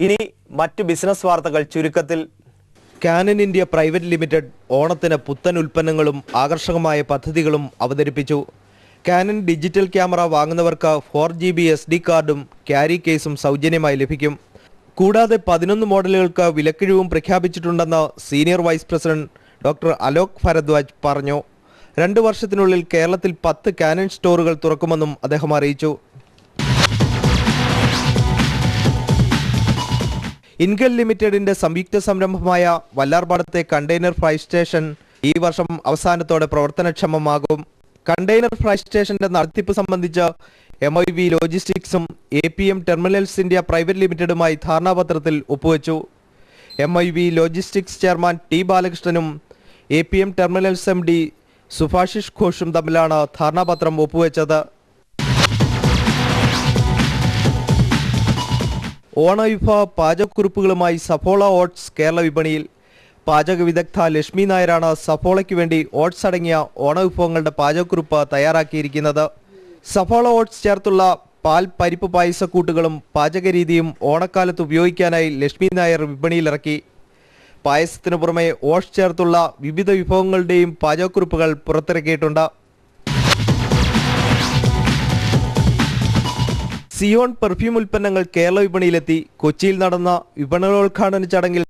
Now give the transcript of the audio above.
ഇനി മറ്റു ബിസിനസ് വാർത്തകൾ ചുരുക്കത്തിൽ. കാനൻ ഇന്ത്യ പ്രൈവറ്റ് ലിമിറ്റഡ് ഓണത്തിന് പുത്തൻ ഉൽപ്പന്നങ്ങളും ആകർഷകമായ പദ്ധതികളും അവതരിപ്പിച്ചു. കാനൻ ഡിജിറ്റൽ ക്യാമറ വാങ്ങുന്നവർക്ക് 4GB SD കാർഡും ക്യാരി കേസും സൗജന്യമായി ലഭിക്കും. കൂടാതെ 11 മോഡലുകൾക്ക് വിലക്കിഴിവും പ്രഖ്യാപിച്ചിട്ടുണ്ടെന്ന് senior vice president doctor Alok Bharadwaj പറഞ്ഞു. 2 വർഷത്തിനുള്ളിൽ കേരളത്തിൽ 10 കാനൻ സ്റ്റോറുകൾ തുറക്കുമെന്നും അദ്ദേഹം അറിയിച്ചു. ഇൻഗൽ ലിമിറ്റഡിന്റെ സംയുക്ത സംരംഭമായ വല്ലാർപാടത്തെ കണ്ടെയ്നർ ഫ്രൈറ്റ് സ്റ്റേഷൻ ഈ വർഷം അവസാനത്തോടെ പ്രവർത്തനക്ഷമമാകും. കണ്ടെയ്നർ ഫ്രൈറ്റ് സ്റ്റേഷന്റെ നടത്തിപ്പ് സംബന്ധിച്ച് MIV ലോജിസ്റ്റിക്സും APM ടെർമിനൽസ് ഇന്ത്യ പ്രൈവറ്റ് ലിമിറ്റഡുമായി ധാരണാപത്രത്തിൽ ഒപ്പുവെച്ചു. MIV ലോജിസ്റ്റിക്സ് ചെയർമാൻ T ബാലകൃഷ്ണനും APM ടെർമിനൽസ് MD സുഭാഷിഷ് ഘോഷും തമ്മിലാണ് ധാരണാപത്രം ഒപ്പുവെച്ചത്. ഓണവിഭവ പാചകക്കുറിപ്പുകളുമായി സഫോള ഓട്സ് കേരള വിപണിയിൽ. പാചക വിദഗ്ധ ലക്ഷ്മി നായരാണ് സഫോളയ്ക്ക് വേണ്ടി ഓട്സ് അടങ്ങിയ ഓണവിഭവങ്ങളുടെ പാചകക്കുറിപ്പ് തയ്യാറാക്കിയിരിക്കുന്നത്. സഫോള ഓട്സ് ചേർത്തുള്ള പാൽ പരിപ്പ് പായസക്കൂട്ടുകളും പാചകരീതിയും ഓണക്കാലത്ത് ഉപയോഗിക്കാനായി ലക്ഷ്മി നായർ വിപണിയിലിറക്കി. പായസത്തിനു പുറമെ ഓട്സ് ചേർത്തുള്ള വിവിധ വിഭവങ്ങളുടെയും പാചകക്കുറിപ്പുകൾ പുറത്തിറക്കിയിട്ടുണ്ട്. സിയോൺ പെർഫ്യൂം ഉൽപ്പന്നങ്ങൾ കേരള വിപണിയിലെത്തി. കൊച്ചിയിൽ നടന്ന വിപണനോദ്ഘാടന ചടങ്ങിൽ